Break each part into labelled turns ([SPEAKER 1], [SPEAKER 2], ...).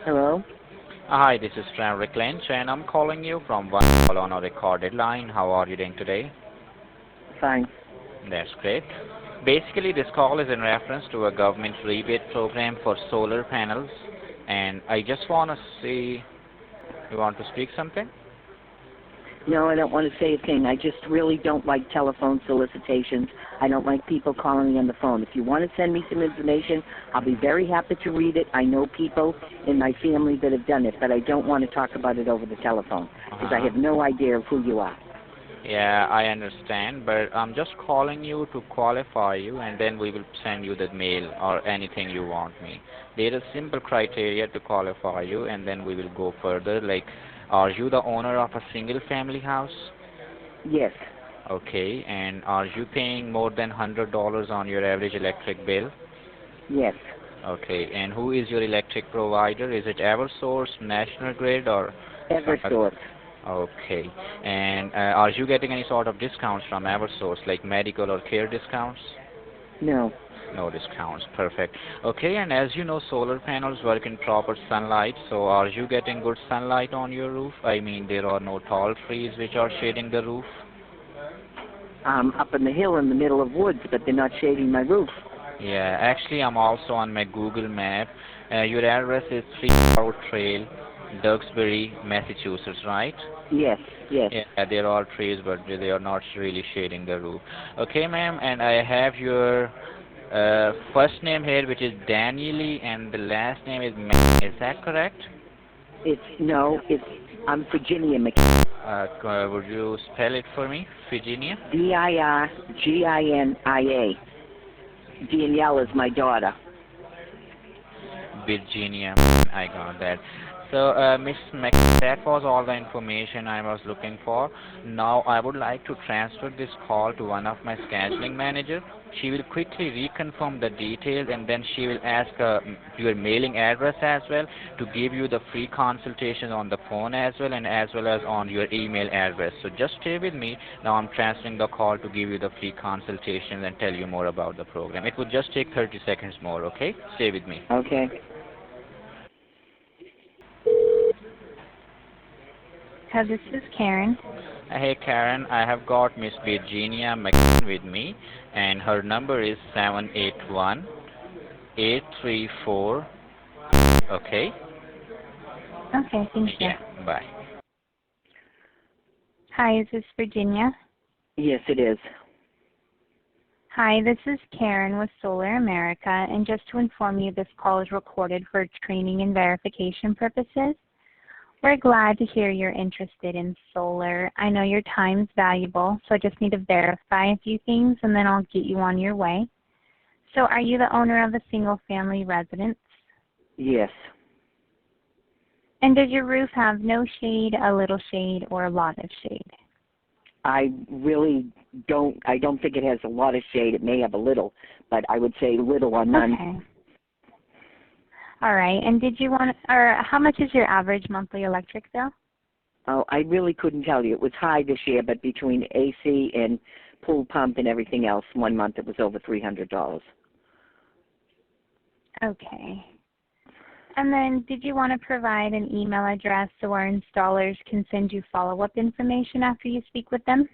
[SPEAKER 1] Hello?
[SPEAKER 2] Hi, this is Frederick Lynch, and I'm calling you from one call on a recorded line. How are you doing today?
[SPEAKER 1] Fine.
[SPEAKER 2] That's great. Basically, this call is in reference to a government rebate program for solar panels, and I just want to see, you want to speak something?
[SPEAKER 1] No, I don't want to say a thing. I just really don't like telephone solicitations. I don't like people calling me on the phone. If you want to send me some information, I'll be very happy to read it. I know people in my family that have done it, but I don't want to talk about it over the telephone because I
[SPEAKER 2] Uh-huh.
[SPEAKER 1] have no idea of who you are.
[SPEAKER 2] Yeah, I understand, but I'm just calling you to qualify you, and then we will send you the mail or anything you want me. There is simple criteria to qualify you, and then we will go further. Like, are you the owner of a single family house?
[SPEAKER 1] Yes.
[SPEAKER 2] Okay, and are you paying more than $100 on your average electric bill?
[SPEAKER 1] Yes.
[SPEAKER 2] Okay, and who is your electric provider? Is it Eversource, National Grid, or some other?
[SPEAKER 1] Eversource.
[SPEAKER 2] Okay, and are you getting any sort of discounts from Eversource, like medical or care discounts?
[SPEAKER 1] No.
[SPEAKER 2] No discounts, perfect. Okay, and as you know, solar panels work in proper sunlight, so are you getting good sunlight on your roof? I mean, there are no tall trees which are shading the roof.
[SPEAKER 1] Up in the hill in the middle of woods, but they're not shading my roof.
[SPEAKER 2] Yeah, actually, I'm also on my Google map. Your address is 3 Road Trail, Duxbury, Massachusetts, right?
[SPEAKER 1] Yes. Yes.
[SPEAKER 2] Yeah, there are trees, but they are not really shading the roof. Okay, ma'am, and I have your first name here, which is Danieli, and the last name is Is that correct?
[SPEAKER 1] I'm Virginia
[SPEAKER 2] Would you spell it for me? Virginia?
[SPEAKER 1] Virginia. Danielle is my daughter.
[SPEAKER 2] Virginia. I got that. So, Miss Mc, that was all the information I was looking for. Now, I would like to transfer this call to one of my scheduling manager. She will quickly reconfirm the details, and then she will ask your mailing address as well to give you the free consultation on the phone as well as on your email address. So just stay with me. Now I'm transferring the call to give you the free consultation and tell you more about the program. It would just take 30 seconds more, okay? Stay with me.
[SPEAKER 1] Okay.
[SPEAKER 3] Hi, this is Karen.
[SPEAKER 2] Hey Karen, I have got Miss Virginia McKean with me, and her number is 781-834. Okay?
[SPEAKER 3] Okay, thank you.
[SPEAKER 2] Yeah, bye.
[SPEAKER 3] Hi, is this Virginia?
[SPEAKER 1] Yes, it is.
[SPEAKER 3] Hi, this is Karen with Solar America, and just to inform you, this call is recorded for training and verification purposes. We're glad to hear you're interested in solar. I know your time's valuable, so I just need to verify a few things, and then I'll get you on your way. So are you the owner of a single-family residence?
[SPEAKER 1] Yes.
[SPEAKER 3] And does your roof have no shade, a little shade, or a lot of shade?
[SPEAKER 1] I don't think it has a lot of shade. It may have a little, but I would say little or none.
[SPEAKER 3] Okay. All right. And how much is your average monthly electric bill?
[SPEAKER 1] Oh, I really couldn't tell you. It was high this year, but between AC and pool pump and everything else, one month it was over $300.
[SPEAKER 3] Okay. And then did you want to provide an email address so our installers can send you follow-up information after you speak with them?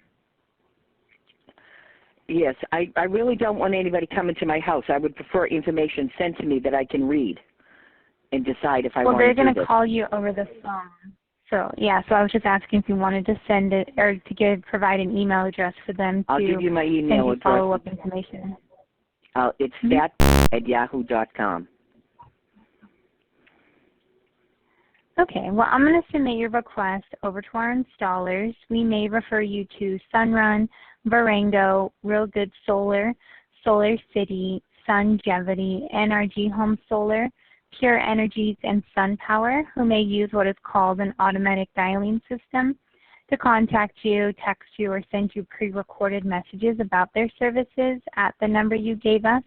[SPEAKER 1] Yes, I really don't want anybody coming to my house. I would prefer information sent to me that I can read and decide if I
[SPEAKER 3] Well,
[SPEAKER 1] want
[SPEAKER 3] they're
[SPEAKER 1] to do
[SPEAKER 3] going to
[SPEAKER 1] this.
[SPEAKER 3] call you over the phone. So, yeah, so I was just asking if you wanted to send it or to provide an email address for them
[SPEAKER 1] I'll
[SPEAKER 3] to
[SPEAKER 1] give you my
[SPEAKER 3] send
[SPEAKER 1] email
[SPEAKER 3] you
[SPEAKER 1] address.
[SPEAKER 3] follow-up information.
[SPEAKER 1] It's fat@yahoo.com.
[SPEAKER 3] Okay, well, I'm going to submit your request over to our installers. We may refer you to Sunrun, Varango, Real Good Solar, Solar City, Sungevity, NRG Home Solar, Pure Energies, and SunPower, who may use what is called an automatic dialing system to contact you, text you, or send you pre-recorded messages about their services at the number you gave us.